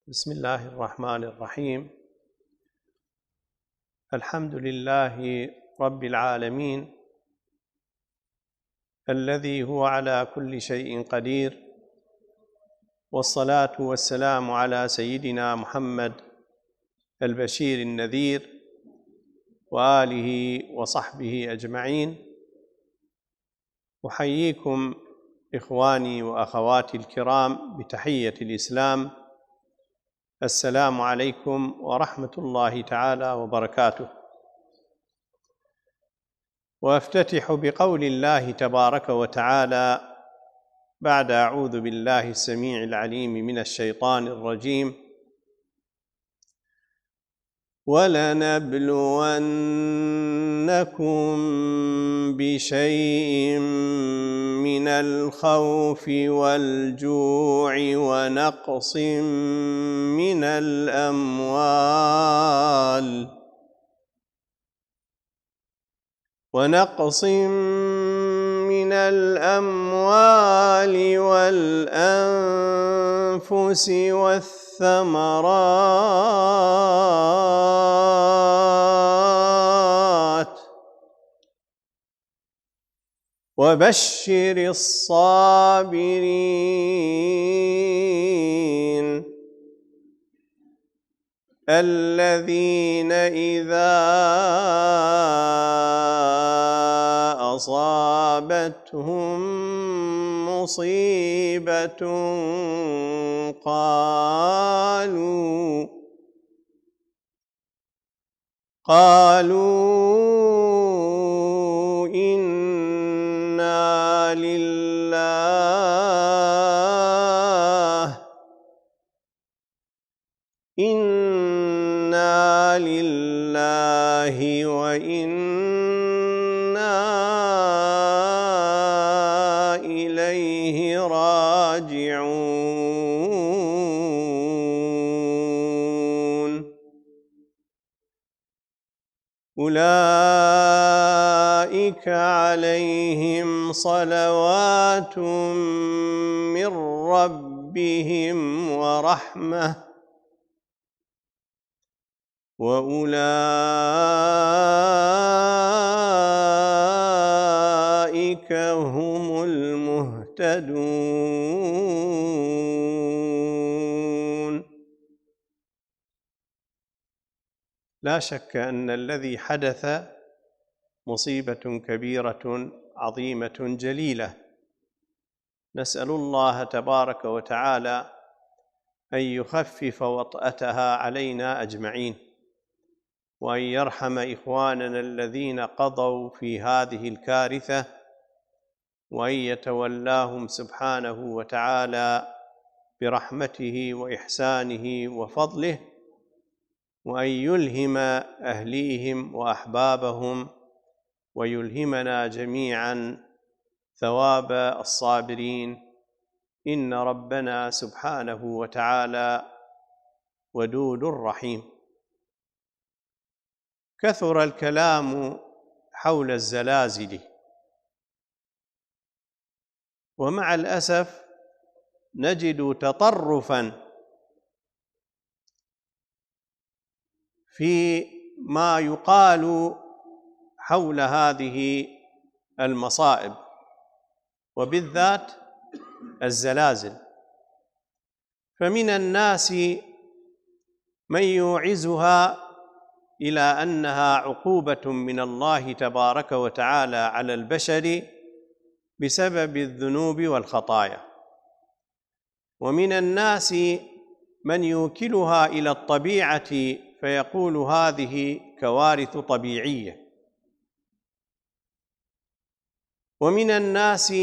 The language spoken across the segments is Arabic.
بسم الله الرحمن الرحيم. الحمد لله رب العالمين الذي هو على كل شيء قدير، والصلاة والسلام على سيدنا محمد البشير النذير وآله وصحبه أجمعين. أحييكم إخواني وأخواتي الكرام بتحية الإسلام، السلام عليكم ورحمة الله تعالى وبركاته. وأفتتح بقول الله تبارك وتعالى بعد أعوذ بالله السميع العليم من الشيطان الرجيم: ولنبلونكم بشيء من الخوف والجوع ونقص من الأموال والأنفس والثمرات وبشر الصابرين الذين إذا أصابتهم مصيبة قالوا إنا لله وإنا إليه راجعون. أولئك عليهم صلوات من ربهم ورحمة وأولئك هم المهتدون. لا شك أن الذي حدث مصيبة كبيرة عظيمة جليلة، نسأل الله تبارك وتعالى أن يخفف وطأتها علينا أجمعين، وأن يرحم إخواننا الذين قضوا في هذه الكارثة، وأن يتولاهم سبحانه وتعالى برحمته وإحسانه وفضله، وأن يلهم أهليهم وأحبابهم ويلهمنا جميعا ثواب الصابرين، إن ربنا سبحانه وتعالى ودود رحيم. كثر الكلام حول الزلازل، ومع الأسف نجد تطرفاً في ما يقال حول هذه المصائب، وبالذات الزلازل. فمن الناس من يوعزها إلى أنها عقوبة من الله تبارك وتعالى على البشر بسبب الذنوب والخطايا، ومن الناس من يوكلها إلى الطبيعة فيقول هذه كوارث طبيعية، ومن الناس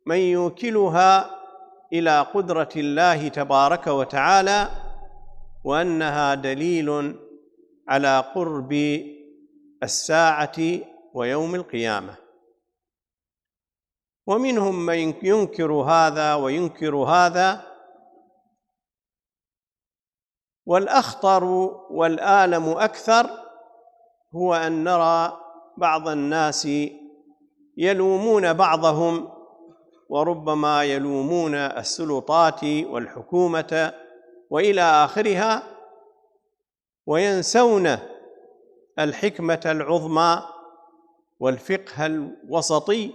من يوكلها إلى قدرة الله تبارك وتعالى وأنها دليل على قرب الساعة ويوم القيامة، ومنهم من ينكر هذا وينكر هذا. والأخطر والآلم أكثر هو أن نرى بعض الناس يلومون بعضهم، وربما يلومون السلطات والحكومة وإلى آخرها، وينسون الحكمة العظمى والفقه الوسطي،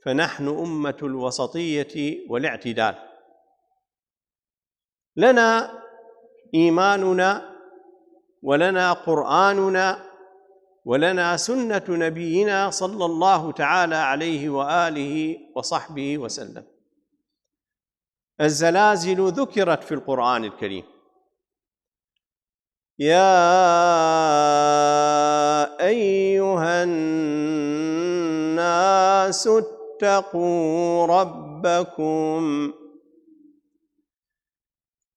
فنحن أمة الوسطية والاعتدال. لنا إيماننا، ولنا قرآننا، ولنا سنة نبينا صلى الله تعالى عليه وآله وصحبه وسلم. الزلازل ذكرت في القرآن الكريم: يا أيها الناس اتقوا ربكم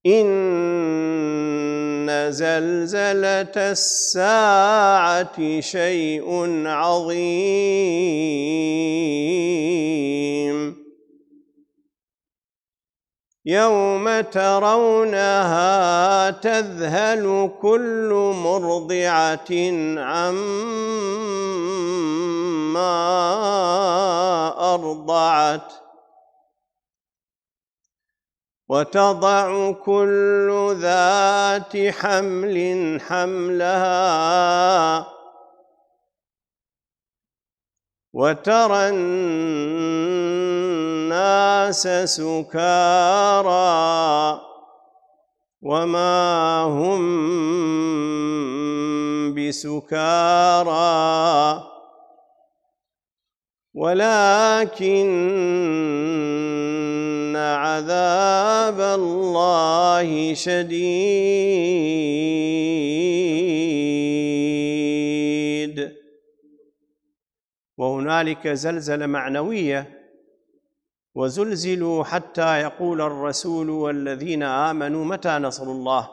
إن زلزلة الساعة شيء عظيم يوم ترونها تذهل كل مرضعة عما أرضعت وتضع كل ذات حمل حملها وترى الناس سكارى وما هم بسكارى ولكن عذاب الله شديد. وهنالك زلزلة معنوية: وزلزلوا حتى يقول الرسول والذين آمنوا متى نصر الله.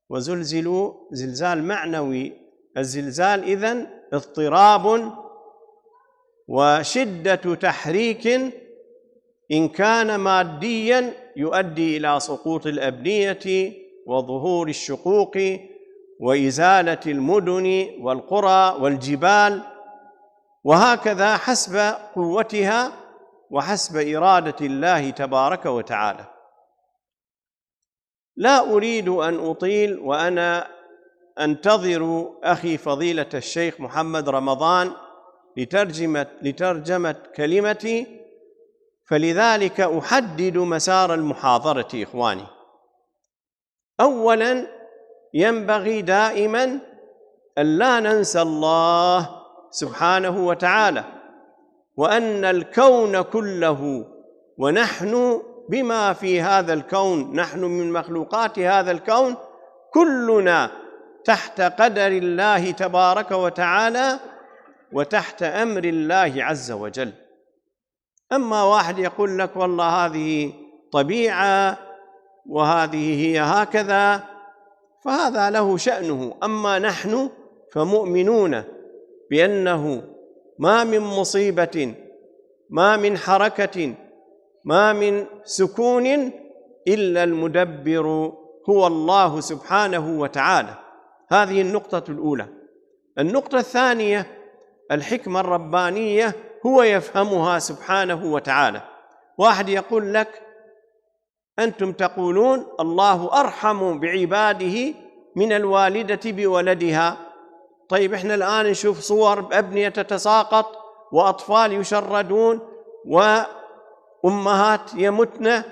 وزلزلوا زلزال معنوي. الزلزال إذن اضطراب وشدة تحريك، إن كان مادياً يؤدي إلى سقوط الأبنية وظهور الشقوق وإزالة المدن والقرى والجبال، وهكذا حسب قوتها وحسب إرادة الله تبارك وتعالى. لا أريد أن أطيل، وأنا أنتظر أخي فضيلة الشيخ محمد رمضان لترجمة كلمتي، فلذلك أحدد مسار المحاضرة. إخواني، أولاً ينبغي دائماً أن لا ننسى الله سبحانه وتعالى، وأن الكون كله ونحن بما في هذا الكون، نحن من مخلوقات هذا الكون، كلنا تحت قدر الله تبارك وتعالى وتحت أمر الله عز وجل. أما واحد يقول لك والله هذه طبيعة وهذه هي هكذا، فهذا له شأنه. أما نحن فمؤمنون بأنه ما من مصيبة، ما من حركة، ما من سكون إلا المدبر هو الله سبحانه وتعالى. هذه النقطة الأولى. النقطة الثانية: الحكمة الربانية هو يفهمها سبحانه وتعالى. واحد يقول لك أنتم تقولون الله أرحم بعباده من الوالدة بولدها. طيب إحنا الآن نشوف صور بأبنية تتساقط، وأطفال يشردون، وأمهات يمتن،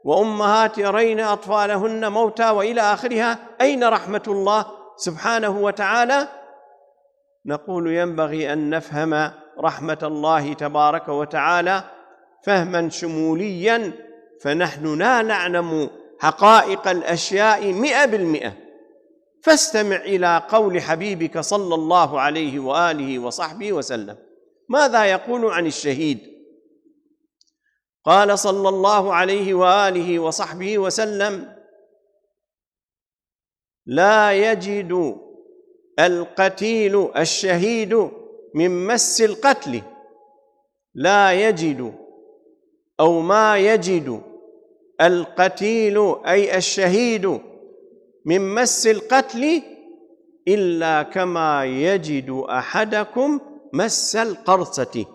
وأمهات يرين أطفالهن موتى، وإلى آخرها. أين رحمة الله سبحانه وتعالى؟ نقول ينبغي أن نفهم رحمة الله تبارك وتعالى فهما شموليا، فنحن لا نعلم حقائق الأشياء 100%. فاستمع إلى قول حبيبك صلى الله عليه وآله وصحبه وسلم. ماذا يقول عن الشهيد؟ قال صلى الله عليه وآله وصحبه وسلم: لا يجد القتيل الشهيد من مس القتل، لا يجد أو ما يجد القتيل أي الشهيد من مس القتل إلا كما يجد أحدكم مس القرصة.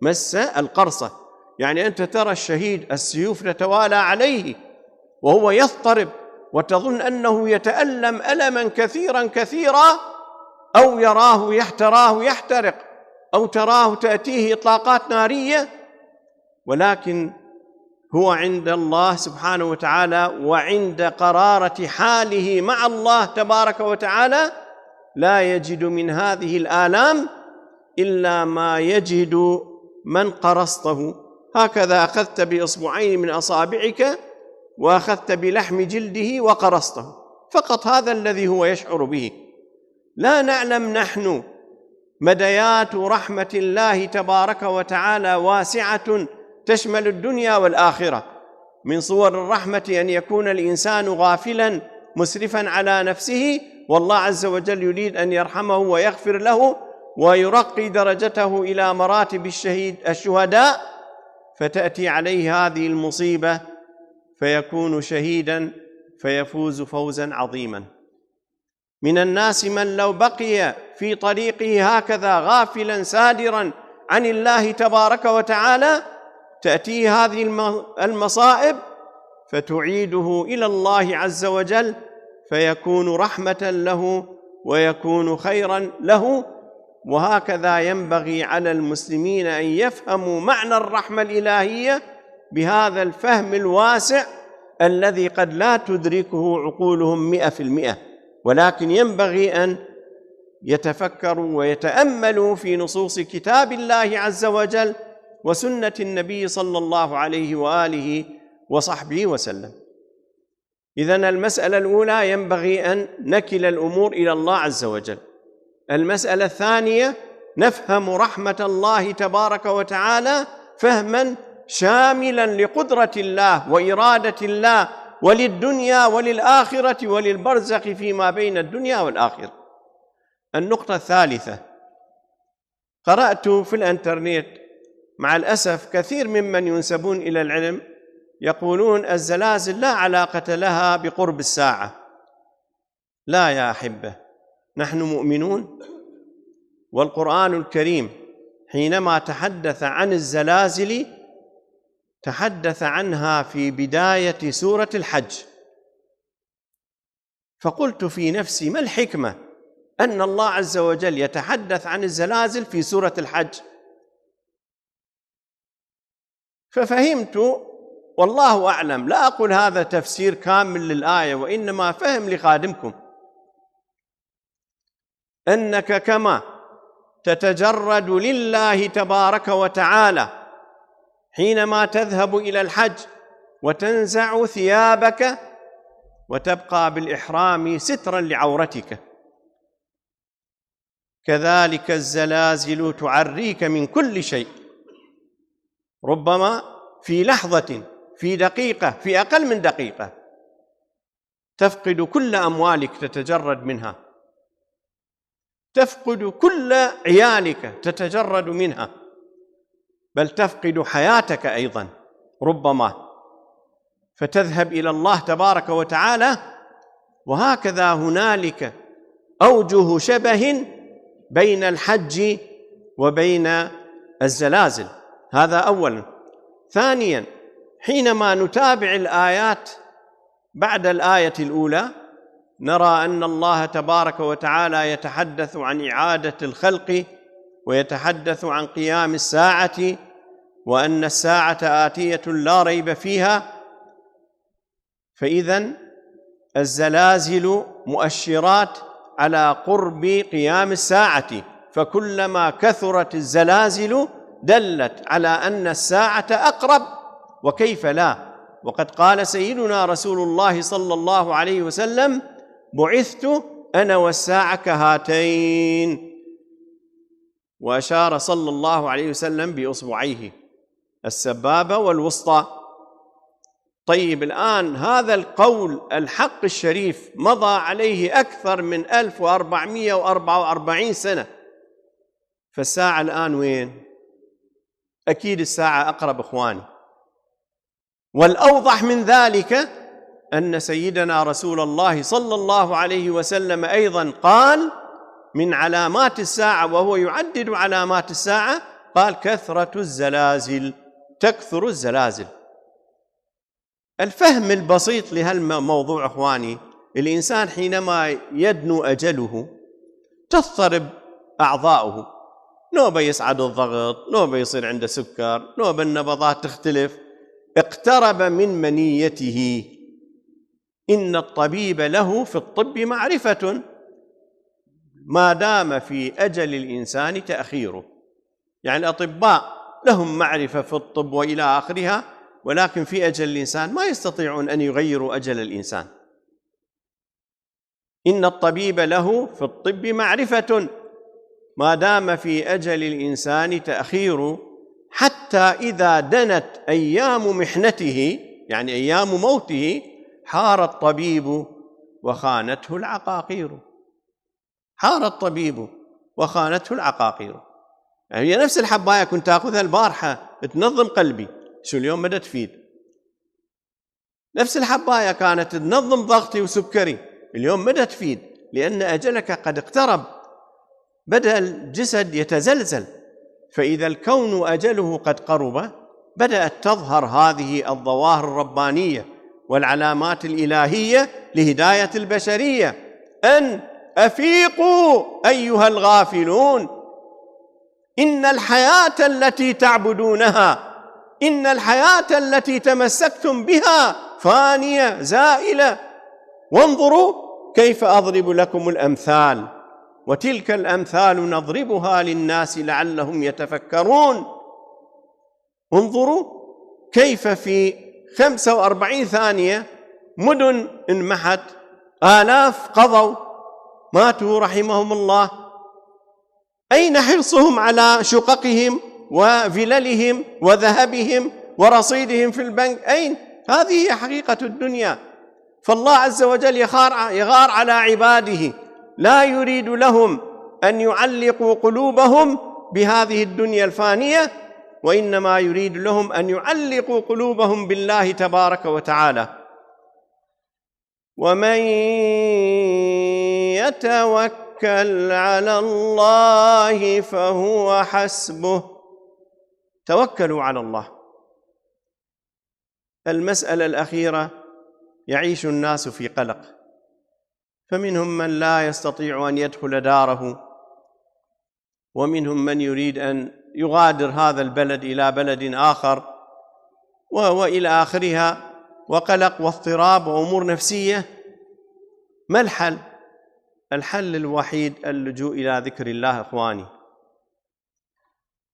مس القرصة يعني أنت ترى الشهيد السيوف تتوالى عليه وهو يضطرب وتظن أنه يتألم ألما كثيرا كثيرا، أو تراه يحترق، أو تراه تأتيه إطلاقات نارية، ولكن هو عند الله سبحانه وتعالى وعند قرارة حاله مع الله تبارك وتعالى لا يجد من هذه الآلام إلا ما يجد من قرصته. هكذا أخذت بإصبعين من أصابعك وأخذت بلحم جلده وقرصته، فقط هذا الذي هو يشعر به. لا نعلم نحن مديات رحمة الله تبارك وتعالى واسعة تشمل الدنيا والآخرة. من صور الرحمة أن يكون الإنسان غافلاً مسرفاً على نفسه، والله عز وجل يريد أن يرحمه ويغفر له ويرقي درجته إلى مراتب الشهداء، فتأتي عليه هذه المصيبة فيكون شهيداً فيفوز فوزاً عظيماً. من الناس من لو بقي في طريقه هكذا غافلاً سادراً عن الله تبارك وتعالى تأتيه هذه المصائب فتعيده إلى الله عز وجل، فيكون رحمة له ويكون خيراً له. وهكذا ينبغي على المسلمين أن يفهموا معنى الرحمة الإلهية بهذا الفهم الواسع الذي قد لا تدركه عقولهم 100%، ولكن ينبغي أن يتفكروا ويتأملوا في نصوص كتاب الله عز وجل وسنة النبي صلى الله عليه وآله وصحبه وسلم. إذن المسألة الأولى ينبغي أن نكل الأمور إلى الله عز وجل. المسألة الثانية نفهم رحمة الله تبارك وتعالى فهماً شاملاً لقدرة الله وإرادة الله وللدنيا وللآخرة وللبرزخ فيما بين الدنيا والآخرة. النقطة الثالثة، قرأت في الإنترنت مع الأسف كثير ممن ينسبون إلى العلم يقولون الزلازل لا علاقة لها بقرب الساعة. لا يا أحبة، نحن مؤمنون، والقرآن الكريم حينما تحدث عن الزلازل تحدث عنها في بداية سورة الحج، فقلت في نفسي ما الحكمة أن الله عز وجل يتحدث عن الزلازل في سورة الحج؟ ففهمت، والله أعلم، لا أقول هذا تفسير كامل للآية، وإنما فهم لخادمكم، أنك كما تتجرد لله تبارك وتعالى حينما تذهب إلى الحج وتنزع ثيابك وتبقى بالإحرام ستراً لعورتك، كذلك الزلازل تعريك من كل شيء. ربما في لحظة، في دقيقة، في أقل من دقيقة تفقد كل أموالك تتجرد منها، تفقد كل عيالك تتجرد منها، بل تفقد حياتك أيضاً ربما، فتذهب إلى الله تبارك وتعالى. وهكذا هنالك أوجه شبه بين الحج وبين الزلازل، هذا أولاً. ثانياً، حينما نتابع الآيات بعد الآية الأولى نرى أن الله تبارك وتعالى يتحدث عن إعادة الخلق، ويتحدث عن قيام الساعة، وأن الساعة آتية لا ريب فيها. فإذن الزلازل مؤشرات على قرب قيام الساعة، فكلما كثرت الزلازل دلت على أن الساعة أقرب، وكيف لا؟ وقد قال سيدنا رسول الله صلى الله عليه وسلم: بعثت أنا والساعة كهاتين، وأشار صلى الله عليه وسلم بإصبعيه السبابة والوسطى. طيب، الآن هذا القول الحق الشريف مضى عليه أكثر من 1444 سنة، فالساعة الآن وين؟ أكيد الساعة أقرب إخواني. والأوضح من ذلك أن سيدنا رسول الله صلى الله عليه وسلم أيضاً قال من علامات الساعة، وهو يعدد علامات الساعة، قال: كثرة الزلازل، تكثر الزلازل. الفهم البسيط لهالموضوع أخواني، الإنسان حينما يدنو أجله تضطرب أعضاؤه، نوبة يصعد الضغط، نوبة يصير عنده سكر، نوبة النبضات تختلف. اقترب من منيته. إن الطبيب له في الطب معرفة ما دام في أجل الإنسان تأخيره. يعني الأطباء لهم معرفة في الطب وإلى آخرها، ولكن في أجل الإنسان ما يستطيعون أن يغيروا أجل الإنسان. إن الطبيب له في الطب معرفة ما دام في أجل الإنسان تأخير، حتى إذا دنت أيام محنته يعني أيام موته حار الطبيب وخانته العقاقير. حار الطبيب وخانته العقاقير. يعني هي نفس الحباية كنت أخذها البارحة تنظم قلبي، شو اليوم بدأت تفيد. نفس الحباية كانت تنظم ضغطي وسكري، اليوم بدأت تفيد، لأن أجلك قد اقترب، بدأ الجسد يتزلزل. فإذا الكون أجله قد قرب بدأت تظهر هذه الظواهر الربانية والعلامات الإلهية لهداية البشرية. أن أفيقوا أيها الغافلون، إن الحياة التي تعبدونها، إن الحياة التي تمسكتم بها فانية زائلة، وانظروا كيف أضرب لكم الأمثال، وتلك الأمثال نضربها للناس لعلهم يتفكرون. انظروا كيف في 45 ثانية مدن انمحت، آلاف قضوا ماتوا رحمهم الله. أين حرصهم على شققهم وفللهم وذهبهم ورصيدهم في البنك؟ أين؟ هذه هي حقيقة الدنيا. فالله عز وجل يغار على عباده، لا يريد لهم أن يعلقوا قلوبهم بهذه الدنيا الفانية، وإنما يريد لهم أن يعلقوا قلوبهم بالله تبارك وتعالى. ومن يتوكل على الله فهو حسبه. توكلوا على الله. المسألة الأخيرة، يعيش الناس في قلق، فمنهم من لا يستطيع أن يدخل داره، ومنهم من يريد أن يغادر هذا البلد إلى بلد آخر وإلى آخرها، وقلق واضطراب وأمور نفسية. ما الحل؟ الحل الوحيد اللجوء إلى ذكر الله أخواني.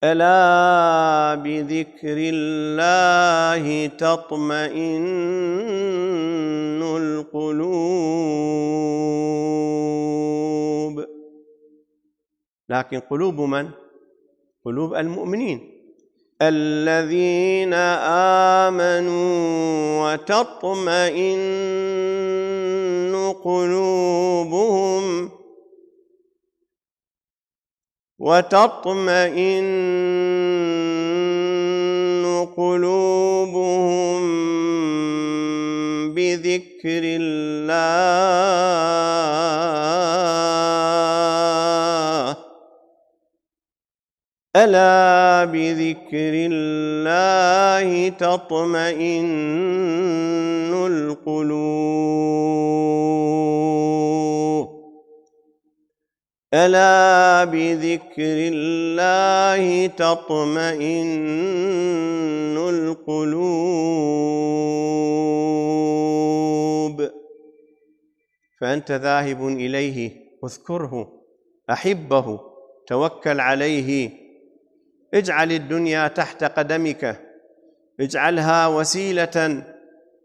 ألا بذكر الله تطمئن القلوب. لكن قلوب من؟ قلوب المؤمنين الذين آمنوا وتطمئن قلوبهم بذكر الله. ألا بذكر الله تطمئن القلوب. ألا بذكر الله تطمئن القلوب. فأنت ذاهب إليه، اذكره، أحبه، توكل عليه، اجعل الدنيا تحت قدمك، اجعلها وسيلة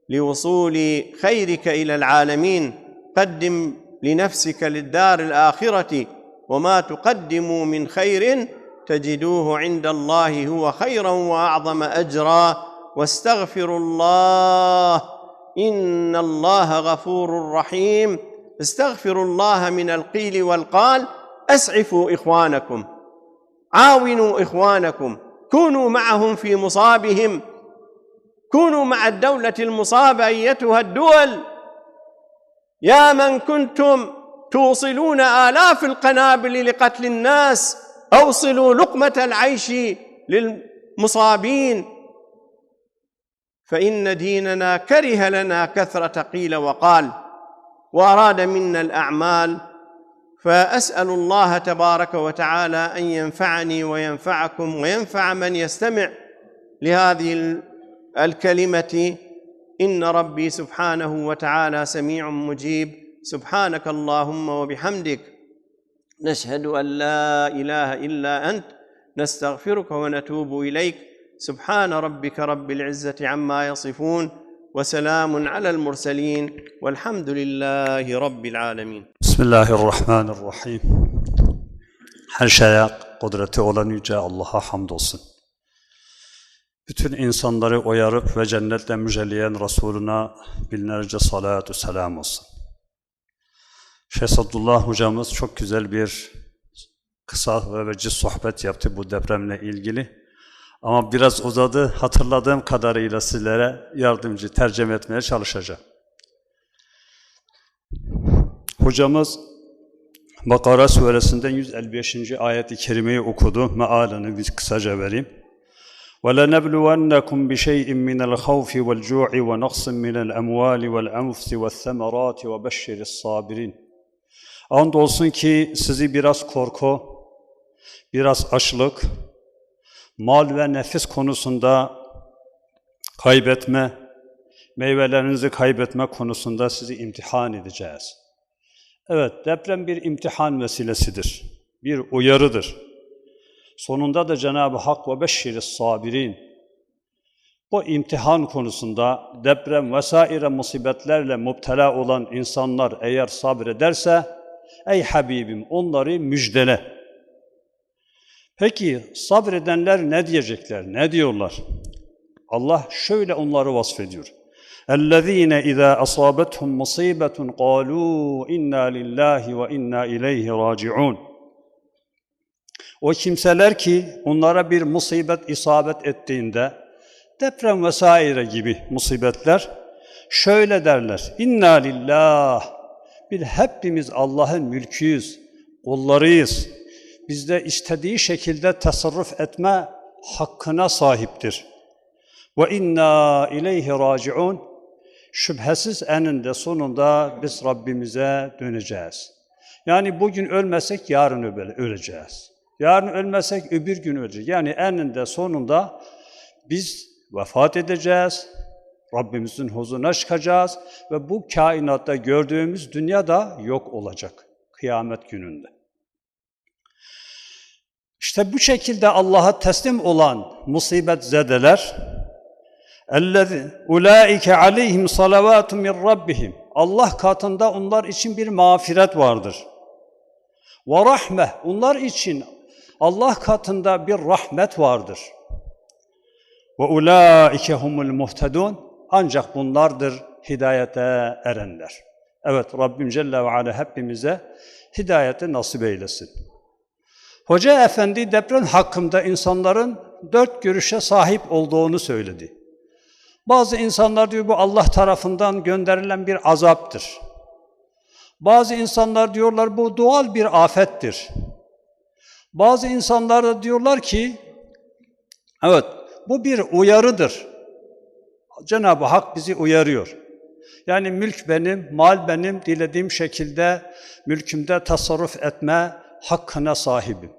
لوصول خيرك إلى العالمين. قدم لنفسك للدار الآخرة، وما تقدموا من خير تجدوه عند الله هو خيرا وأعظم أجرا، واستغفروا الله إن الله غفور رحيم. استغفروا الله من القيل والقال، أسعفوا إخوانكم، عاونوا إخوانكم، كونوا معهم في مصابهم، كونوا مع الدولة المصابة أيتها الدول. يا من كنتم توصلون آلاف القنابل لقتل الناس، أوصلوا لقمة العيش للمصابين. فإن ديننا كره لنا كثرة قيل وقال وأراد منا الأعمال، فأسأل الله تبارك وتعالى أن ينفعني وينفعكم وينفع من يستمع لهذه الكلمة. إن ربي سبحانه وتعالى سميع مجيب. سبحانك اللهم وبحمدك، نشهد أن لا إله إلا أنت، نستغفرك ونتوب إليك. سبحان ربك رب العزة عما يصفون، وسلام على المرسلين، والحمد لله رب العالمين. Bismillahirrahmanirrahim. Her şeye kudreti olan Yüce Allah'a hamdolsun. Bütün insanları uyarıp ve cennetle müjdeleyen Resulüne binlerce salatu selam olsun. Şeyh Sadullah hocamız çok güzel bir kısa ve veciz sohbet yaptı bu depremle ilgili. Ama biraz uzadı, hatırladığım kadarıyla sizlere yardımcı tercüme etmeye çalışacağım. Hocamız Bakara suresinden 155. ayet-i kerimeyi okudu. Mealini bir kısaca vereyim. وَلَنَبْلُوَنَّكُمْ بِشَيْءٍ مِّنَ الْخَوْفِ وَالْجُوعِ وَنَقْصٍ مِّنَ الْأَمْوَالِ وَالْأَنْفُسِ وَالثَّمَرَاتِ وَبَشِّرِ الصَّابِرِينَ. Andolsun ki sizi biraz korku, biraz açlık, mal ve nefis konusunda kaybetme, meyvelerinizi kaybetme konusunda sizi imtihan edeceğiz. Evet, deprem bir imtihan vesilesidir, bir uyarıdır. Sonunda da Cenab-ı Hak ve beşşiris sabirin. Bu imtihan konusunda deprem vesaire musibetlerle müptela olan insanlar eğer sabrederse, ey Habibim onları müjdele. Peki sabredenler ne diyecekler, ne diyorlar? Allah şöyle onları vasfediyor. اَلَّذ۪ينَ اِذَا أَصَابَتْهُمْ مُصِيبَةٌ قَالُوا اِنَّا لِلّٰهِ وَاِنَّا اِلَيْهِ رَاجِعُونَ. O kimseler ki onlara bir musibet isabet ettiğinde, deprem vesaire gibi musibetler, şöyle derler. İnna lillah, biz hepimiz Allah'ın mülküyüz, kullarıyız. Bizde istediği şekilde tasarruf etme hakkına sahiptir. Ve inna ileyhi raciun. Şüphesiz eninde sonunda biz Rabbimize döneceğiz. Yani bugün ölmesek yarın öleceğiz. Yarın ölmesek öbür gün öleceğiz. Yani eninde sonunda biz vefat edeceğiz. Rabbimizin huzuruna çıkacağız ve bu kainatta gördüğümüz dünya da yok olacak kıyamet gününde. İşte bu şekilde Allah'a teslim olan musibet zedeler, ulaike aleyhim salavatun min rabbihim. Allah katında onlar için bir mağfiret vardır. Ve rahme, onlar için Allah katında bir rahmet vardır. Ve ulaike humul muhtedun, ancak bunlardır hidayete erenler. Evet, Rabbim Celle ve Ala hepimize hidayeti nasip eylesin. Hoca Efendi deprem hakkında insanların 4 görüşe sahip olduğunu söyledi. Bazı insanlar diyor bu Allah tarafından gönderilen bir azaptır. Bazı insanlar diyorlar bu doğal bir afettir. Bazı insanlar da diyorlar ki evet bu bir uyarıdır. Cenab-ı Hak bizi uyarıyor. Yani mülk benim, mal benim, dilediğim şekilde mülkümde tasarruf etme hakkına sahibim.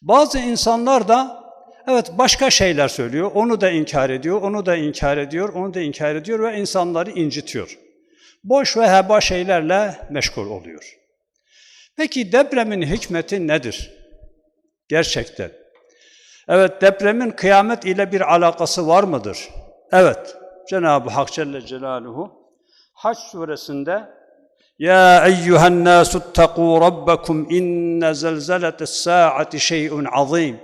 Bazı insanlar da evet başka şeyler söylüyor, onu da inkar ediyor, onu da inkar ediyor, onu da inkar ediyor ve insanları incitiyor. Boş ve heba şeylerle meşgul oluyor. Peki depremin hikmeti nedir? Gerçekten. Evet, depremin kıyamet ile bir alakası var mıdır? Evet, Cenab-ı Hak Celle Celaluhu Hac suresinde Ya eyyühen nâsuttakû rabbekum inne zelzeletis-sâ'ati şey'un azîm.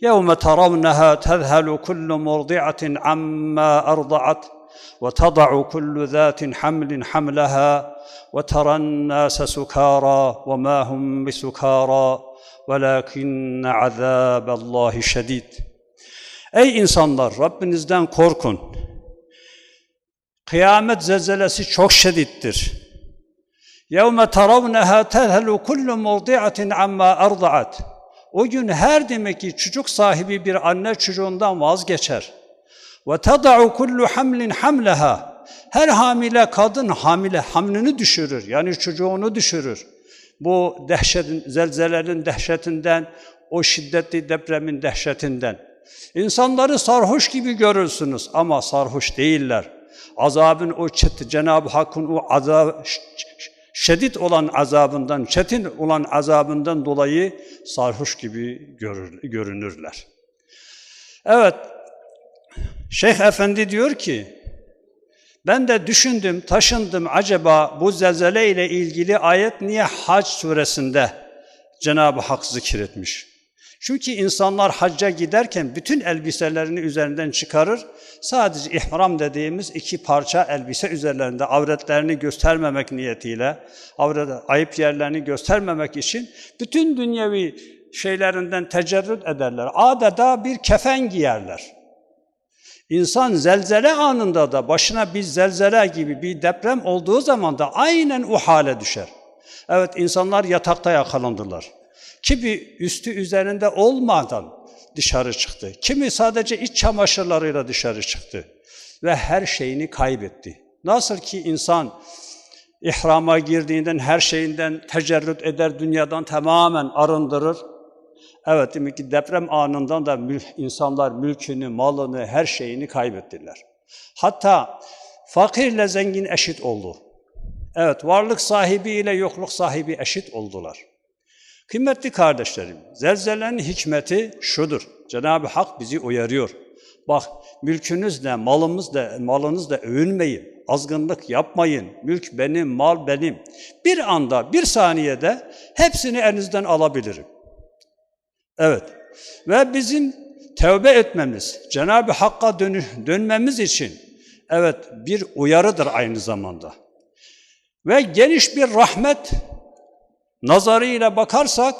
Yevme teravneha tezhelu kullu murdi'atin amma arda'at ve tada'u kullu zâtin hamlin hamlaha ve teren nâse sukârâ ve mâ hum bisukârâ velâkinne azâballâhi şedîd. Ey insanlar, Rabbinizden korkun. Kıyamet zelzelesi çok şiddettir. يَوْمَ تَرَوْنَهَا تَذْهَلُ كُلُّ مُرْضِعَةٍ عَمَّا أَرْضَعَتْ. O gün her demek ki çocuk sahibi bir anne çocuğundan vazgeçer. وَتَضَعُ كُلُّ حَمْلٍ حَمْلَهَا. Her hamile kadın hamlini düşürür. Yani çocuğunu düşürür. Bu zelzelenin dehşetinden, o şiddetli depremin dehşetinden. İnsanları sarhoş gibi görürsünüz ama sarhoş değiller. Azabın o Cenab-ı Hakk'ın o şiddet olan azabından, çetin olan azabından dolayı sarhoş gibi görünürler. Evet, Şeyh Efendi diyor ki, ben de düşündüm, taşındım, acaba bu zelzele ile ilgili ayet niye Hac suresinde Cenab-ı Hak zikretmiş? Çünkü insanlar hacca giderken bütün elbiselerini üzerinden çıkarır, sadece ihram dediğimiz 2 parça elbise üzerlerinde avretlerini göstermemek niyetiyle, ayıp yerlerini göstermemek için bütün dünyevi şeylerinden tecerrüt ederler. Adeta bir kefen giyerler. İnsan zelzele anında da başına bir zelzele gibi bir deprem olduğu zaman da aynen o hale düşer. Evet, insanlar yatakta yakalandılar. Kimi üstü üzerinde olmadan dışarı çıktı. Kimi sadece iç çamaşırlarıyla dışarı çıktı. Ve her şeyini kaybetti. Nasıl ki insan ihrama girdiğinden her şeyinden tecerrüt eder, dünyadan tamamen arındırır. Evet, demek ki deprem anından da insanlar mülkünü, malını, her şeyini kaybettiler. Hatta fakirle zengin eşit oldu. Evet, varlık sahibi ile yokluk sahibi eşit oldular. Kıymetli kardeşlerim, zelzelenin hikmeti şudur. Cenab-ı Hak bizi uyarıyor. Bak, mülkünüzle, malınızla övünmeyin, azgınlık yapmayın. Mülk benim, mal benim. Bir anda, bir saniyede hepsini elinizden alabilirim. Evet, ve bizim tevbe etmemiz, Cenab-ı Hakk'a dönmemiz için evet bir uyarıdır aynı zamanda. Ve geniş bir rahmet nazarıyla bakarsak,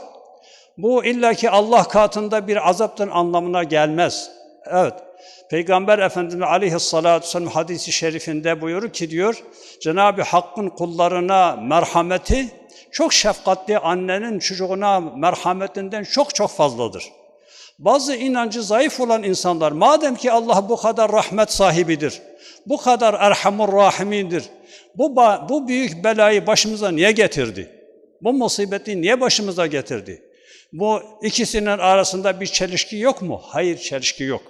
bu illaki Allah katında bir azaptan anlamına gelmez. Evet, Peygamber Efendimiz Aleyhisselatü Vesselam hadisi şerifinde buyurur ki diyor, Cenab-ı Hakk'ın kullarına merhameti, çok şefkatli annenin çocuğuna merhametinden çok fazladır. Bazı inancı zayıf olan insanlar, madem ki Allah bu kadar rahmet sahibidir, bu kadar Erhamur Rahimindir, bu büyük belayı başımıza niye getirdi? Bu musibeti niye başımıza getirdi? Bu ikisinin arasında bir çelişki yok mu? Hayır, çelişki yok.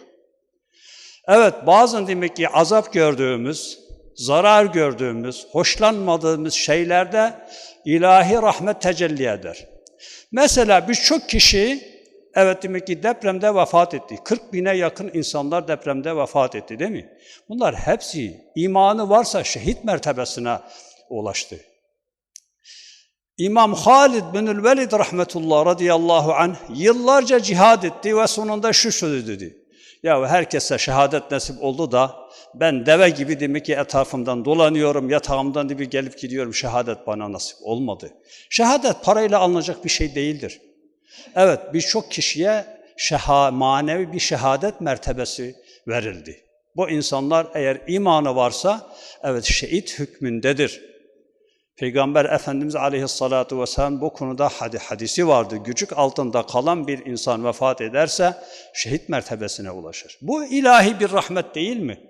Evet, bazen demek ki azap gördüğümüz, zarar gördüğümüz, hoşlanmadığımız şeylerde ilahi rahmet tecelli eder. Mesela birçok kişi, evet demek ki depremde vefat etti. 40 bine yakın insanlar depremde vefat etti, değil mi? Bunlar hepsi imanı varsa şehit mertebesine ulaştı. İmam Halid bin Velid rahmetullah radıyallahu anh yıllarca cihad etti ve sonunda şu sözü dedi. Ya herkese şehadet nasip oldu da ben deve gibi demek ki etrafımdan dolanıyorum, yatağımdan gibi gelip gidiyorum, şehadet bana nasip olmadı. Şehadet parayla alınacak bir şey değildir. Evet, birçok kişiye manevi bir şehadet mertebesi verildi. Bu insanlar eğer imanı varsa evet şehit hükmündedir. Peygamber Efendimiz Aleyhisselatü Vesselam bu konuda hadisi vardı. Gücük altında kalan bir insan vefat ederse şehit mertebesine ulaşır. Bu ilahi bir rahmet değil mi?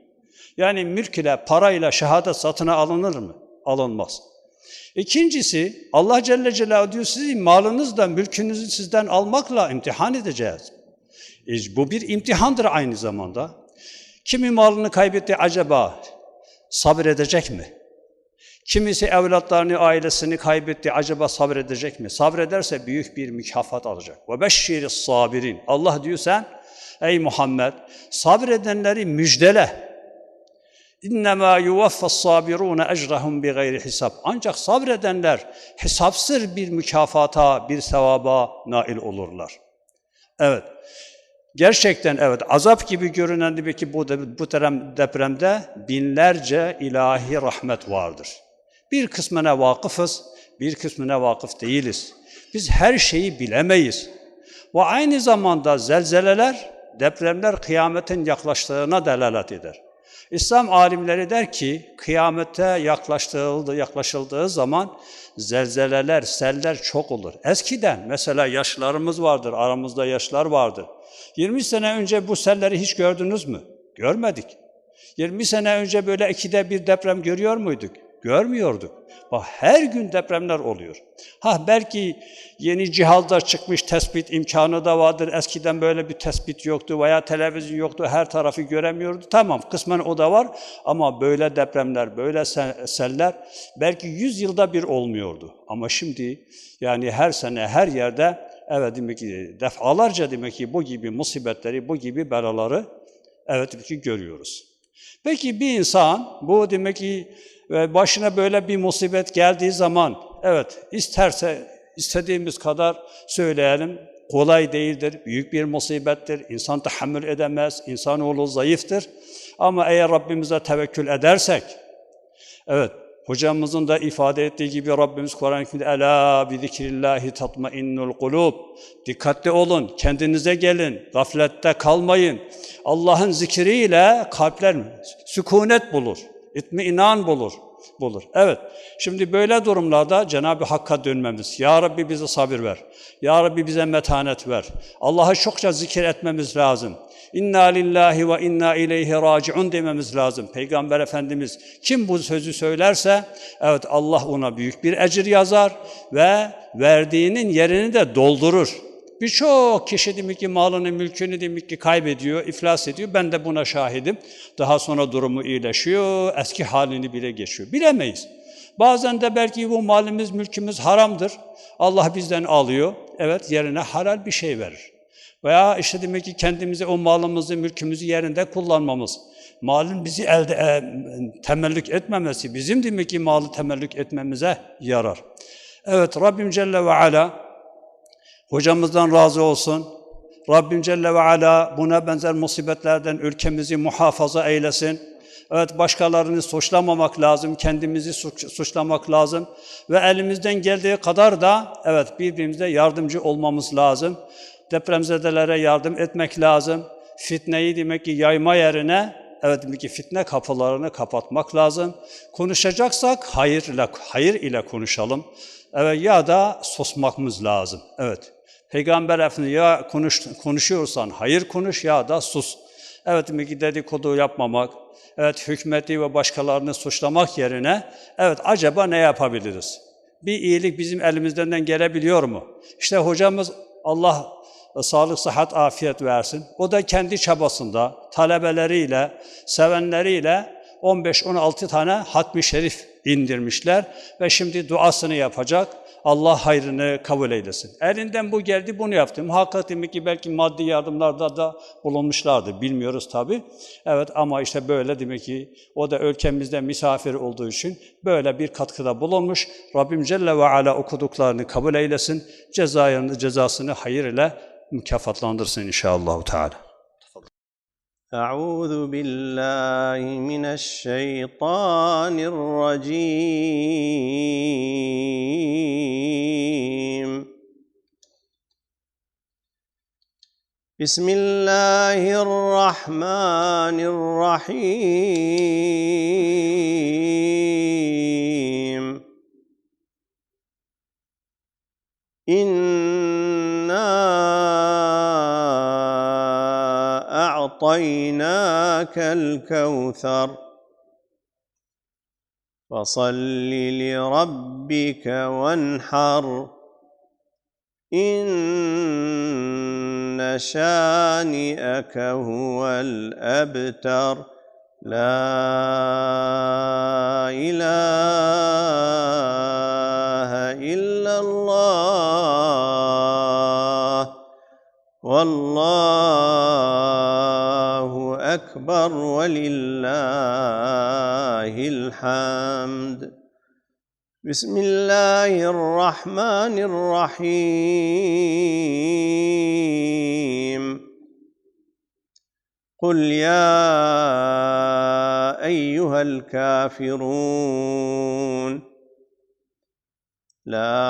Yani mülk ile, parayla şehadet satına alınır mı? Alınmaz. İkincisi, Allah Celle Celaluhu diyor, sizin malınızla, mülkünüzü sizden almakla imtihan edeceğiz. Bu bir imtihandır aynı zamanda. Kimi malını kaybetti acaba sabredecek mi? Kimisi evlatlarını, ailesini kaybetti, acaba sabredecek mi? Sabrederse büyük bir mükafat alacak. وَبَشِّرِ الصَّابِرِينَ Allah diyor sen, ey Muhammed, sabredenleri müjdele. اِنَّمَا يُوَفَّ الصَّابِرُونَ اَجْرَهُمْ بِغَيْرِ hisab. Ancak sabredenler hesapsız bir mükafata, bir sevaba nail olurlar. Evet, gerçekten evet, azap gibi görünen gibi ki bu depremde binlerce ilahi rahmet vardır. Bir kısmına vakıfız, bir kısmına vakıf değiliz. Biz her şeyi bilemeyiz. Ve aynı zamanda zelzeleler, depremler kıyametin yaklaştığına delalet eder. İslam alimleri der ki, kıyamete yaklaşıldığı zaman zelzeleler, seller çok olur. Eskiden mesela yaşlarımız vardır, aramızda yaşlar vardır. 20 sene önce bu selleri hiç gördünüz mü? Görmedik. 20 sene önce böyle 2'de 1 deprem görüyor muyduk? Görmüyorduk. Bak her gün depremler oluyor. Belki yeni cihazlar çıkmış, tespit imkanı da vardır. Eskiden böyle bir tespit yoktu veya televizyon yoktu, her tarafı göremiyordu. Tamam, kısmen o da var ama böyle depremler, böyle seller belki 100 yılda bir olmuyordu. Ama şimdi yani her sene her yerde demek ki defalarca demek ki bu gibi musibetleri, bu gibi belaları demek ki görüyoruz. Peki bir insan bu demek ki başına böyle bir musibet geldiği zaman isterse istediğimiz kadar söyleyelim, kolay değildir, büyük bir musibettir, insan tahammül edemez, insanoğlu zayıftır. Ama eğer Rabbimize tevekkül edersek, hocamızın da ifade ettiği gibi Rabbimiz Kur'an-ı Kerim'de "Elâ bi zikrillahi tatmainnul kulûb." Dikkatli olun, kendinize gelin, gaflette kalmayın. Allah'ın zikriyle kalpler sükunet bulur, itminan bulur. Şimdi böyle durumlarda Cenab-ı Hakk'a dönmemiz, Ya Rabbi bize sabır ver, Ya Rabbi bize metanet ver. Allah'a çokça zikir etmemiz lazım. İnna lillahi ve inna ileyhi raciun dememiz lazım. Peygamber Efendimiz kim bu sözü söylerse Allah ona büyük bir ecir yazar ve verdiğinin yerini de doldurur. Birçok kişi demek ki malını, mülkünü demek ki kaybediyor, iflas ediyor. Ben de buna şahidim. Daha sonra durumu iyileşiyor, eski halini bile geçiyor. Bilemeyiz. Bazen de belki bu malımız, mülkümüz haramdır. Allah bizden alıyor. Yerine halal bir şey verir. Veya demek ki kendimize o malımızı, mülkümüzü yerinde kullanmamız. Malın bizi temellük etmemesi, bizim demek ki malı temellük etmemize yarar. Rabbim Celle ve Ala hocamızdan razı olsun. Rabbim Celle ve Ala buna benzer musibetlerden ülkemizi muhafaza eylesin. Başkalarını suçlamamak lazım, kendimizi suçlamak lazım ve elimizden geldiği kadar da birbirimize yardımcı olmamız lazım. Depremzedelere yardım etmek lazım. Fitneyi demek ki yayma yerine demek ki fitne kapılarını kapatmak lazım. Konuşacaksak hayır ile konuşalım. Ya da susmamız lazım. Peygamber Efendimiz ya konuşuyorsan hayır konuş ya da sus. Demek ki dedikodu yapmamak, hükümeti ve başkalarını suçlamak yerine acaba ne yapabiliriz? Bir iyilik bizim elimizden gelebiliyor mu? Hocamız Allah sağlık, sıhhat, afiyet versin. O da kendi çabasında talebeleriyle, sevenleriyle 15-16 tane hatmi şerif indirmişler ve şimdi duasını yapacak. Allah hayrını kabul eylesin. Elinden bu geldi, bunu yaptım. Muhakkak demek ki belki maddi yardımlarda da bulunmuşlardı. Bilmiyoruz tabii. Ama böyle demek ki o da ülkemizde misafir olduğu için böyle bir katkıda bulunmuş. Rabbim Celle ve Ala okuduklarını kabul eylesin. Cezasını hayır ile mükafatlandırsın inşallah Teala. أعوذ بالله من الشيطان الرجيم بسم الله الرحمن الرحيم إنا أعطيناك الكوثر فصل لربك وانحر إن شانئك هو الأبتر لا إله إلا الله والله أكبر ولله الحمد بسم الله الرحمن الرحيم قل يا أيها الكافرون لا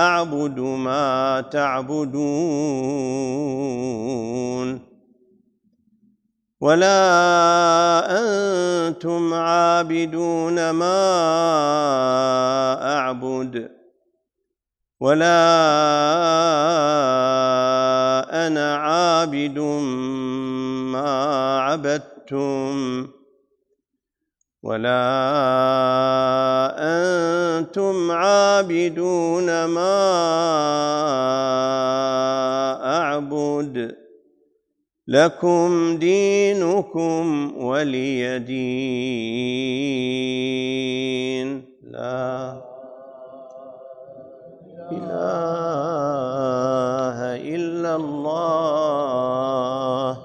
أعبد ما تعبدون ولا أنتم عابدون ما أعبد ولا أنا عابد ما عبدتم ولا أنتم عابدون ما أعبد لكم دينكم ولي دين. لا إله إلا الله.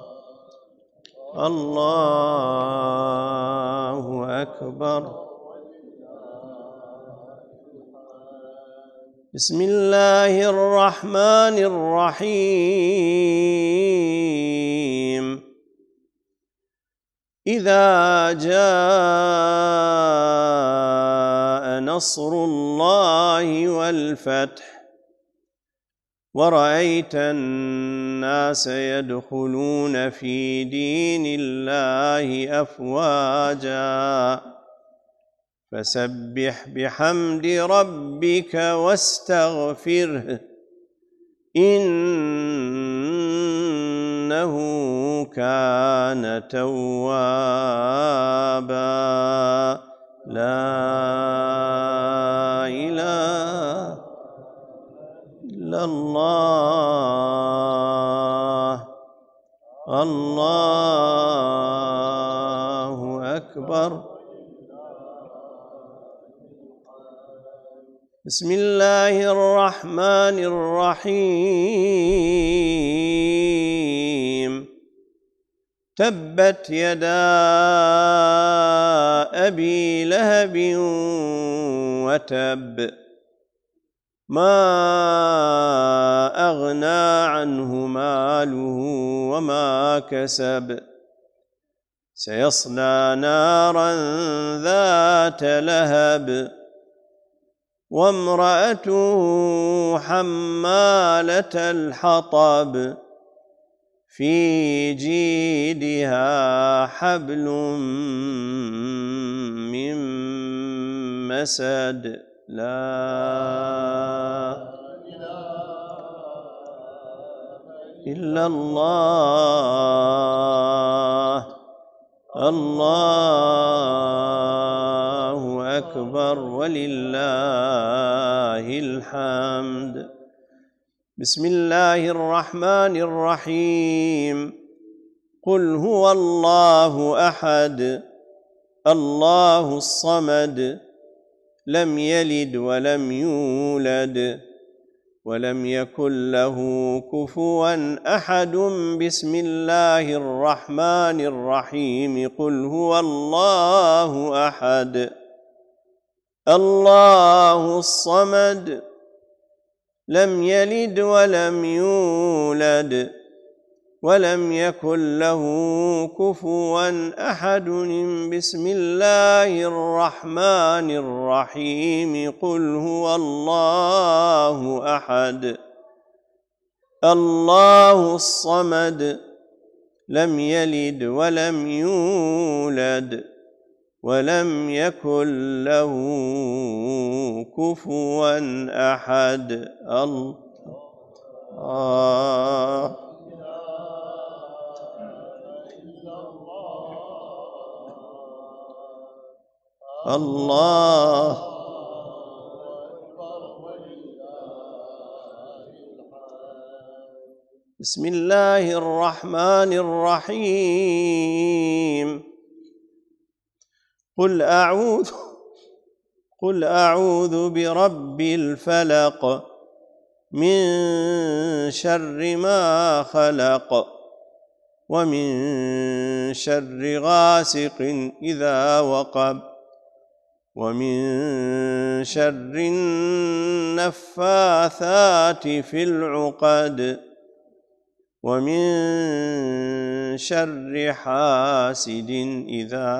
الله أكبر. بسم الله الرحمن الرحيم. إذا جاء نصر الله والفتح ورأيت الناس يدخلون في دين الله أفواجا فسبح بحمد ربك واستغفره إنه كان توابا. لا إله إلا الله. الله أكبر. بسم الله الرحمن الرحيم. تبت يدا أبي لهب وتب ما أغنى عنه ماله وما كسب سيصلى نارا ذات لهب وامرأته حمالة الحطب في جيدها حبل من مسد. لا إلا الله. الله أكبر ولله الحمد. بسم الله الرحمن الرحيم. قل هو الله أحد الله الصمد لم يلد ولم يولد ولم يكن له كفوا أحد. بسم الله الرحمن الرحيم. قل هو الله أحد الله الصمد لم يلد ولم يولد ولم يكن له كفوا أحد. بسم الله الرحمن الرحيم. قل هو الله أحد الله الصمد لم يلد ولم يولد ولم يكن له كفوا أحد. الله الله. بسم الله الرحمن الرحيم. قل أعوذ برب الفلق من شر ما خلق ومن شر غاسق إذا وقب ومن شر النفاثات في العقد ومن شر حاسد إذا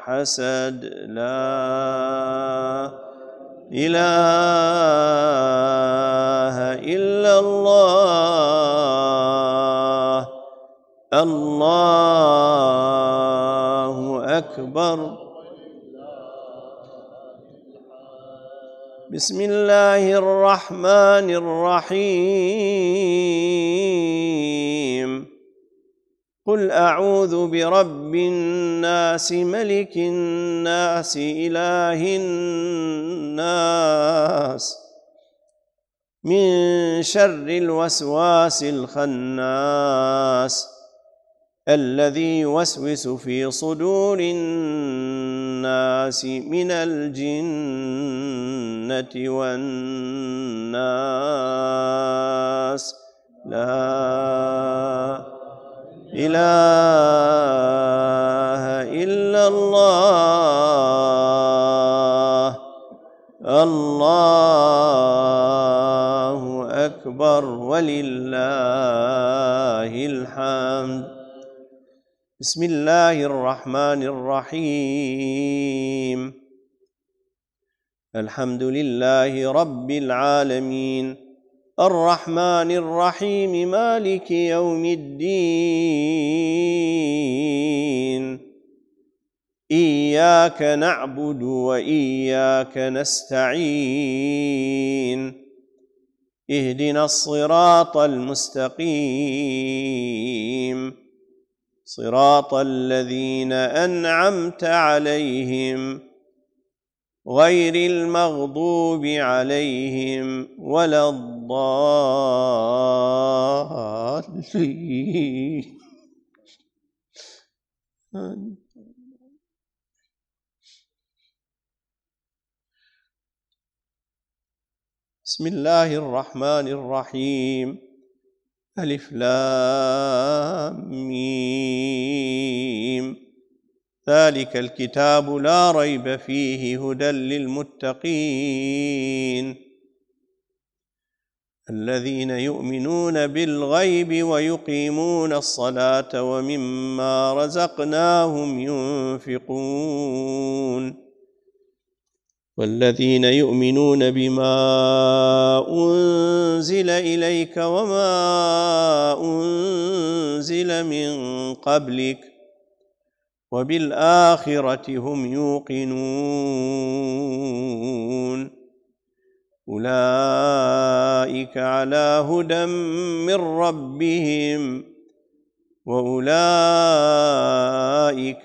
حسد. لا إله إلا الله. الله أكبر. بسم الله الرحمن الرحيم. قل أعوذ برب الناس ملك الناس إله الناس من شر الوسواس الخناس الذي يوسوس في صدور الناس من الجنة والناس. لا إله إلا الله. الله أكبر ولله الحمد. بسم الله الرحمن الرحيم. الحمد لله رب العالمين الرحمن الرحيم مالك يوم الدين. إياك نعبد وإياك نستعين. اهدنا الصراط المستقيم صراط الذين أنعمت عليهم غير المغضوب عليهم ولا الضالين. بسم الله الرحمن الرحيم. ألف لام ميم. ذلك الكتاب لا ريب فيه هدى للمتقين الذين يؤمنون بالغيب ويقيمون الصلاة ومما رزقناهم ينفقون والذين يؤمنون بما أنزل إليك وما أنزل من قبلك وبالآخرة هم يوقنون أولئك على هدى من ربهم وأولئك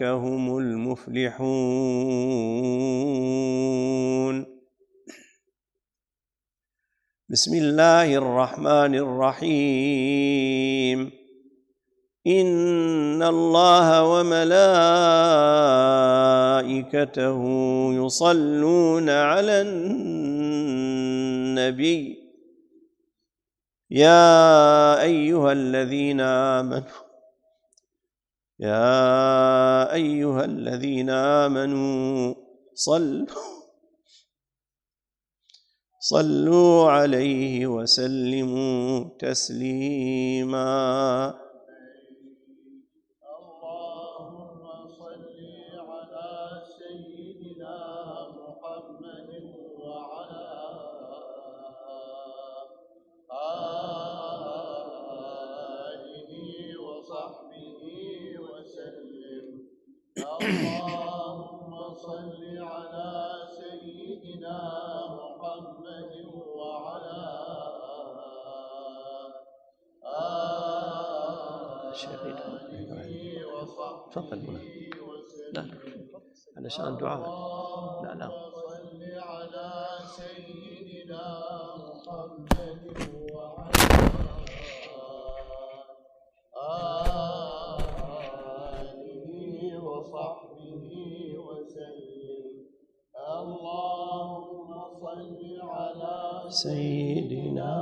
هم المفلحون. بسم الله الرحمن الرحيم. إن الله وملائكته يصلون على النبي يا أيها الذين آمنوا صلوا عليه وسلموا تسليما. اللهم صل على سيدنا محمد وعلى آله وصحبه وسلم. اللهم صل على سيدنا محمد وعلى تفضل هنا. لا علشان الدعاء. لا صل على سيدنا محمد وعلى آله وصحبه وسلم. اللهم صل على سيدنا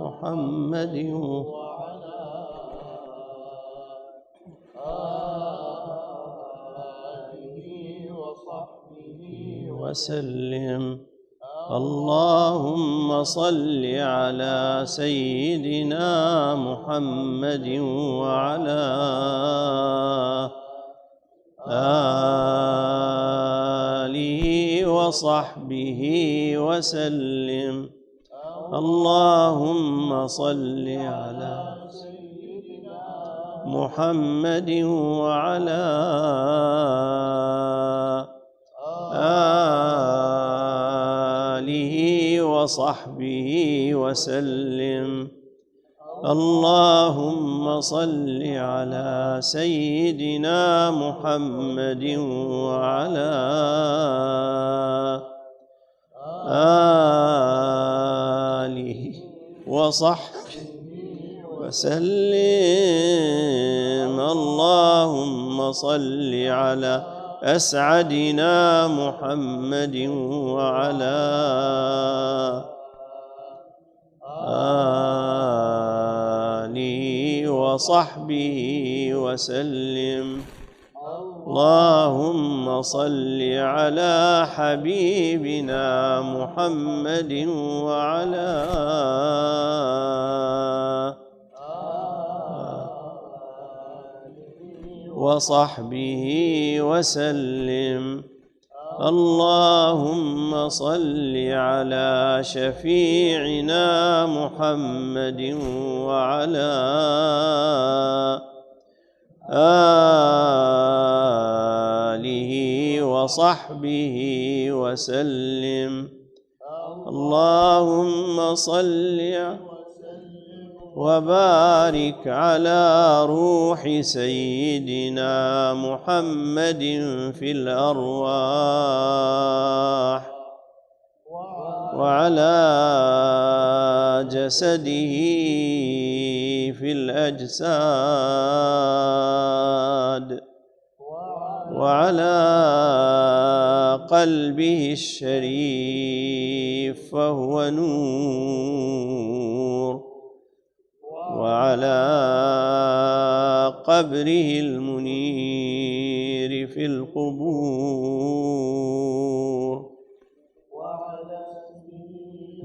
محمد وعلى وصحبه وسلم. اللهم صل على سيدنا محمد وعلى آله وصحبه وسلم. اللهم صل على محمد وعلى آله وصحبه وسلم. اللهم صل على سيدنا محمد وعلى آله وصحبه وسلم. اللهم صل على أسعدنا محمد وعلى آله وصحبه وسلم. اللهم صل على حبيبنا محمد وعلى وصحبه وسلم. اللهم صل على شفيعنا محمد وعلى آله وصحبه وسلم. اللهم صل وبارك على روح سيدنا محمد في الأرواح وعلى جسده في الأجساد وعلى قلبه الشريف فهو نور وعلى قبره المنير في القبور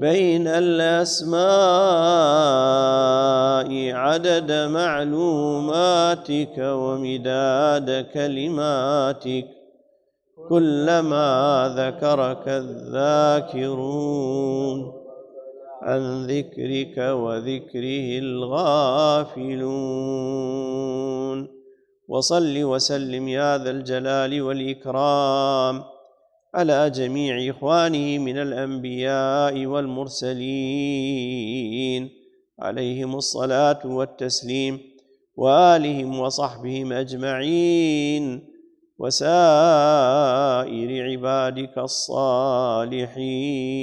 بين الأسماء عدد معلوماتك ومداد كلماتك كلما ذكرك الذاكرون عن ذكرك وذكره الغافلون. وصل وسلم يا ذا الجلال والإكرام على جميع إخوانه من الأنبياء والمرسلين عليهم الصلاة والتسليم وآلهم وصحبهم أجمعين وسائر عبادك الصالحين.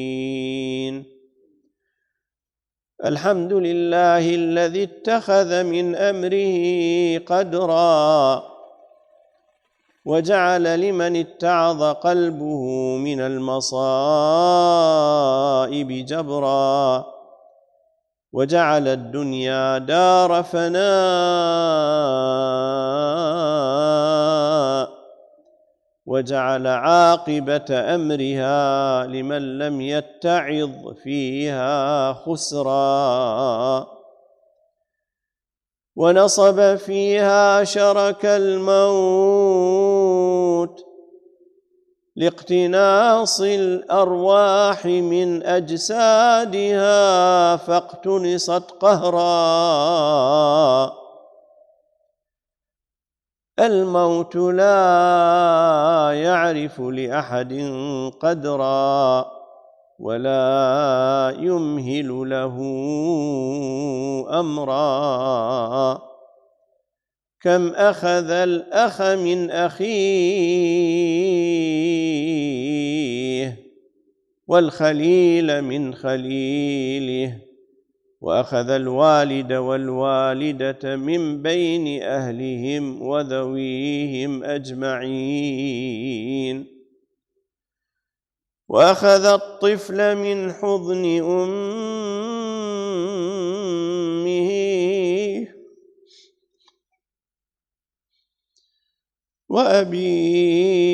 الحمد لله الذي اتخذ من أمره قدرا وجعل لمن اتعظ قلبه من المصائب جبرا وجعل الدنيا دار فناء وجعل عاقبة أمرها لمن لم يتعظ فيها خسرا ونصب فيها شرك الموت لاقتناص الأرواح من أجسادها فاقتنصت قهرا. الموت لا يعرف لأحد قدرا ولا يمهل له أمرا. كم أخذ الأخ من أخيه والخليل من خليله وأخذ الوالد والوالدة من بين أهلهم وذويهم أجمعين وأخذ الطفل من حضن أمه وأبيه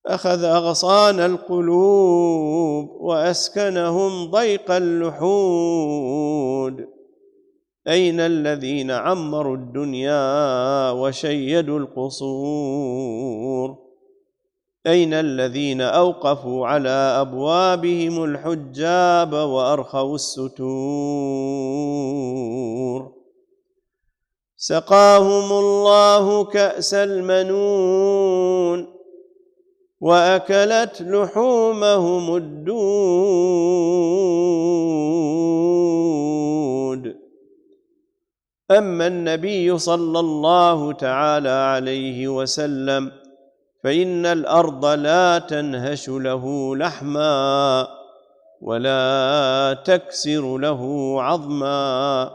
أخذ أغصان القلوب وأسكنهم ضيق اللحود. أين الذين عمروا الدنيا وشيدوا القصور؟ أين الذين أوقفوا على أبوابهم الحجاب وأرخوا الستور؟ سقاهم الله كأس المنون وأكلت لحومهم الدود. أما النبي صلى الله تعالى عليه وسلم فإن الأرض لا تنهش له لحما ولا تكسر له عظما،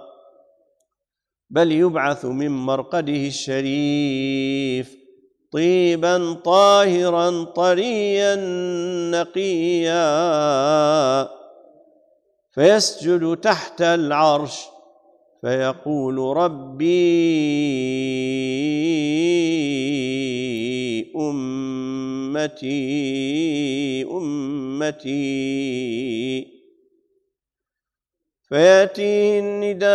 بل يبعث من مرقده الشريف طيبا طاهرا طريا نقيا، فيسجد تحت العرش فيقول ربي أمتي أمتي، فيأتيه النداء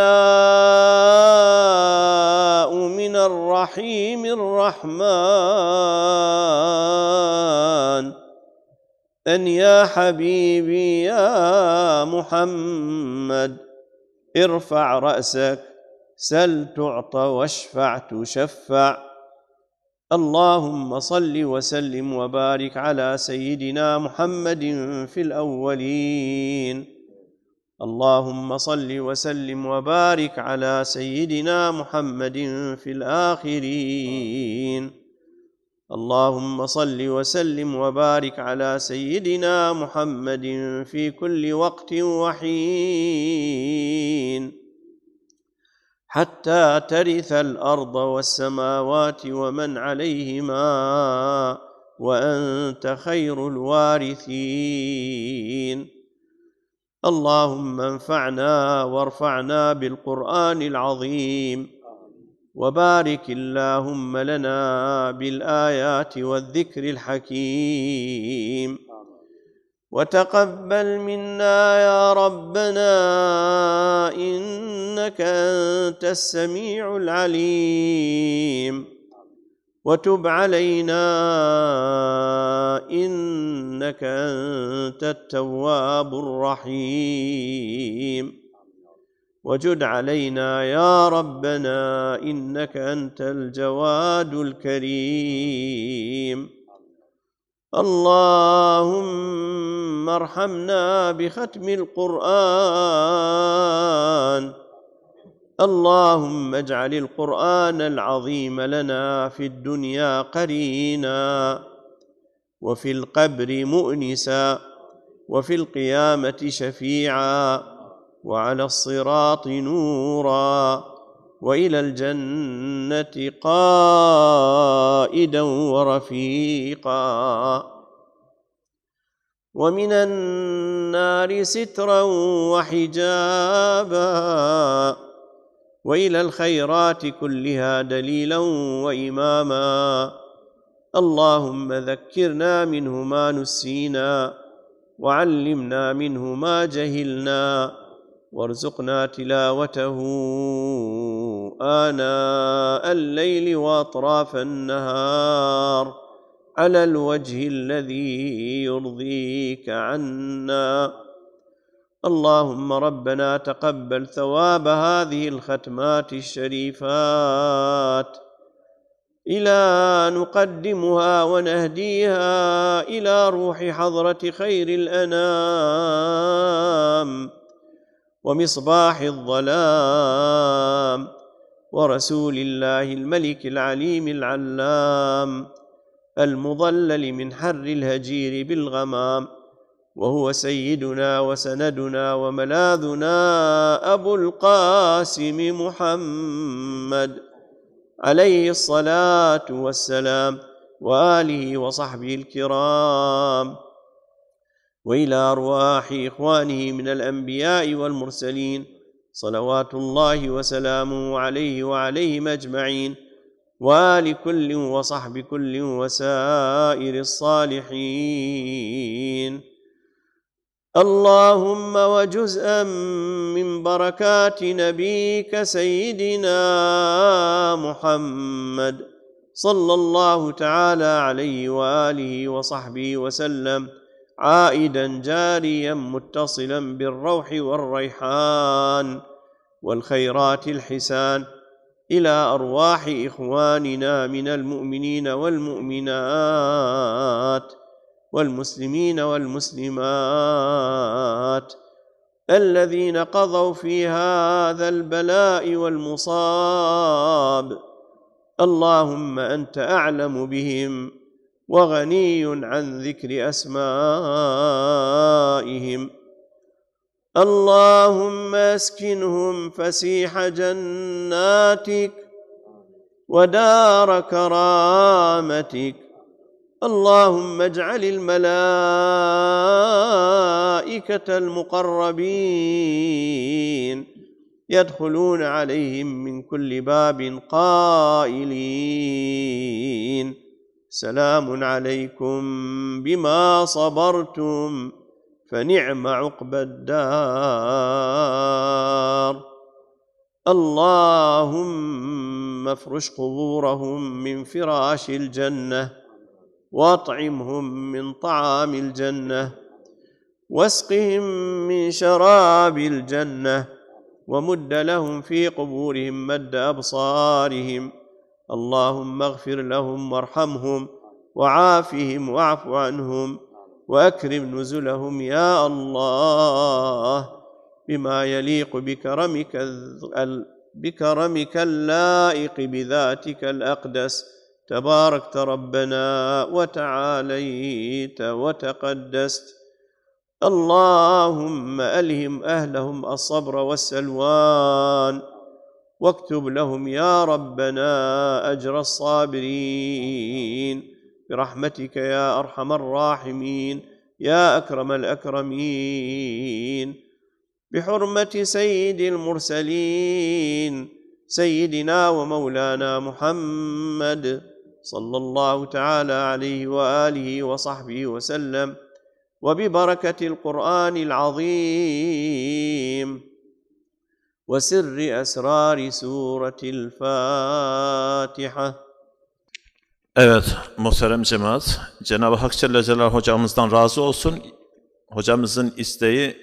من الرحيم الرحمن أن يا حبيبي يا محمد ارفع رأسك سل تعطى واشفع تشفع. اللهم صل وسلم وبارك على سيدنا محمد في الأولين، اللهم صل وسلم وبارك على سيدنا محمد في الآخرين، اللهم صل وسلم وبارك على سيدنا محمد في كل وقت وحين، حتى ترث الأرض والسماوات ومن عليهما وأنت خير الوارثين. اللهم انفعنا وارفعنا بالقرآن العظيم، وبارك اللهم لنا بالآيات والذكر الحكيم، وتقبل منا يا ربنا إنك أنت السميع العليم، وتب علينا إنك أنت التواب الرحيم، وجد علينا يا ربنا إنك أنت الجواد الكريم. اللهم ارحمنا بختم القرآن، اللهم اجعل القرآن العظيم لنا في الدنيا قرينا، وفي القبر مؤنسا، وفي القيامة شفيعا، وعلى الصراط نورا، وإلى الجنة قائدا ورفيقا، ومن النار سترا وحجابا، وإلى الخيرات كلها دليلا وإماما. اللهم ذكرنا منه ما نسينا، وعلمنا منه ما جهلنا، وارزقنا تلاوته آناء الليل وأطراف النهار على الوجه الذي يرضيك عنا. اللهم ربنا تقبل ثواب هذه الختمات الشريفات إلى نقدمها ونهديها إلى روح حضرة خير الأنام ومصباح الظلام ورسول الله الملك العليم العلام المضلل من حر الهجير بالغمام، وهو سيدنا وسندنا وملاذنا أبو القاسم محمد عليه الصلاة والسلام، وآله وصحبه الكرام، وإلى أرواح إخوانه من الأنبياء والمرسلين صلوات الله وسلامه عليه وعليهم أجمعين، وآل كل وصحب كل وسائر الصالحين. اللهم وجزءا من بركات نبيك سيدنا محمد صلى الله تعالى عليه وآله وصحبه وسلم عائدا جاريا متصلا بالروح والريحان والخيرات الحسان إلى أرواح إخواننا من المؤمنين والمؤمنات والمسلمين والمسلمات الذين قضوا في هذا البلاء والمصاب. اللهم أنت أعلم بهم وغني عن ذكر أسمائهم. اللهم اسكنهم فسيح جناتك ودار كرامتك. اللهم اجعل الملائكة المقربين يدخلون عليهم من كل باب قائلين سلام عليكم بما صبرتم فنعم عقبى الدار. اللهم افرش قبورهم من فراش الجنة واطعمهم من طعام الجنة واسقهم من شراب الجنة ومد لهم في قبورهم مد أبصارهم. اللهم اغفر لهم وارحمهم وعافهم واعف عنهم وأكرم نزلهم يا الله بما يليق بكرمك اللائق بذاتك الأقدس. تباركت ربنا وتعاليت وتقدست. اللهم ألهم أهلهم الصبر والسلوان واكتب لهم يا ربنا أجر الصابرين برحمتك يا أرحم الراحمين يا أكرم الأكرمين. بحرمة سيد المرسلين سيدنا ومولانا محمد صلى الله تعالى عليه وآله وصحبه وسلم وببركة القرآن العظيم وسر أسرار سورة الفاتحة. Evet, muhterem cemaat, Cenab-ı Hak Celle Celaluhu hocamızdan razı olsun. Hocamızın isteği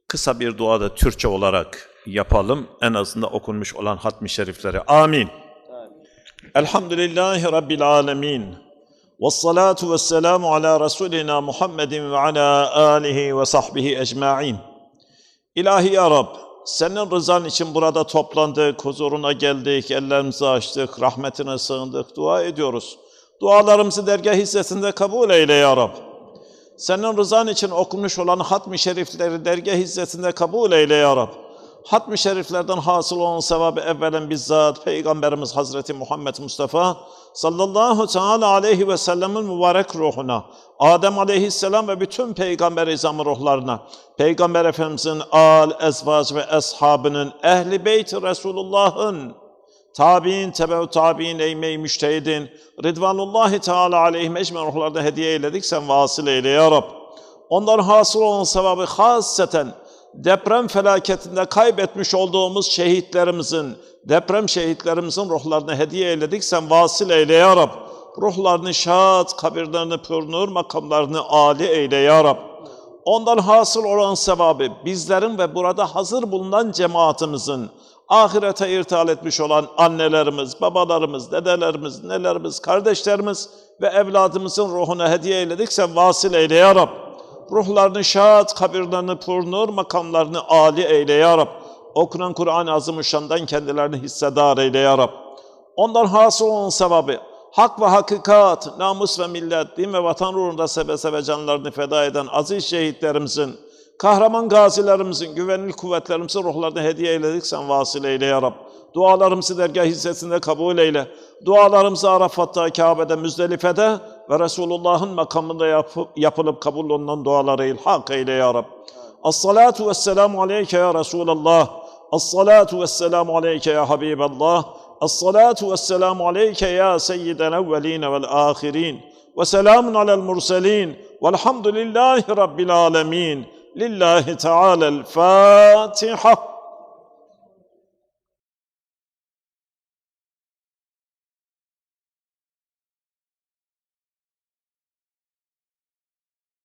kısa bir duada Türkçe olarak yapalım. En azından okunmuş olan hatmi şerifleri. Amin. Elhamdülillahi Rabbil alemin. Vessalatu vesselamu ala Resulina Muhammedin ve ala alihi ve sahbihi ecma'in. İlahi ya Rab, senin rızan için burada toplandık, huzuruna geldik, ellerimizi açtık, rahmetine sığındık, dua ediyoruz. Dualarımızı dergâh hizmetinde kabul eyle ya Rab. Senin rızan için okunmuş olan hatmi şerifleri dergâh hizmetinde kabul eyle ya Rab. Hatmi şeriflerden hasıl olan sevabı evvelen bizzat Peygamberimiz Hazreti Muhammed Mustafa sallallahu teala aleyhi ve sellemin mübarek ruhuna, Adem aleyhisselam ve bütün Peygamber izamı ruhlarına, Peygamber Efendimizin âl, ezvac ve eshabının, ehl-i beyt-i Resulullah'ın, tabi'in, tebe-u tabi'in, eym-i müştehidin, Ridvanullahi Teala aleyhim ecmen ruhlarına hediye eyledik, sen vasıl eyle ya Rab. Onların hasıl olan sevabı hasseten deprem felaketinde kaybetmiş olduğumuz şehitlerimizin, deprem şehitlerimizin ruhlarına hediye eyledik, sen vasıl eyle ya Rab. Ruhlarını şad, kabirlerini pür-nur, makamlarını âli eyle ya Rab. Ondan hasıl olan sevabı bizlerin ve burada hazır bulunan cemaatimizin, ahirete irtihal etmiş olan annelerimiz, babalarımız, dedelerimiz, nelerimiz, kardeşlerimiz ve evladımızın ruhuna hediye eyledik, sen vasıl eyle ya Rab. Ruhlarını şad, kabirlerini pür-nur, makamlarını âli eyle ya Rab. Okunan Kur'an-ı Azimüşşan'dan kendilerini hissedar eyle ya Rab. Ondan hasıl olan sevabı, hak ve hakikat, namus ve millet, din ve vatan uğrunda seve seve canlarını feda eden aziz şehitlerimizin, kahraman gazilerimizin, güvenli kuvvetlerimizin ruhlarını hediye eyledik, sen vasıl eyle ya Rab. Dualarımızı dergâh hizmetinde kabul eyle. Dualarımızı Arafat'ta, Kabe'de, Müzdelife'de ve Resulullah'ın makamında yapılıp kabul olunan duaları ilhak eyle ya Rab. As-salatu vesselamu aleyke ya Resulallah. As-salatu vesselamu aleyke ya Habiballah. As-salatu vesselamu aleyke ya seyyidel evveline vel ahirin. Ve selamun alel murselin. Velhamdülillahi Rabbil alemin. Lillahi Teala'l Fatiha.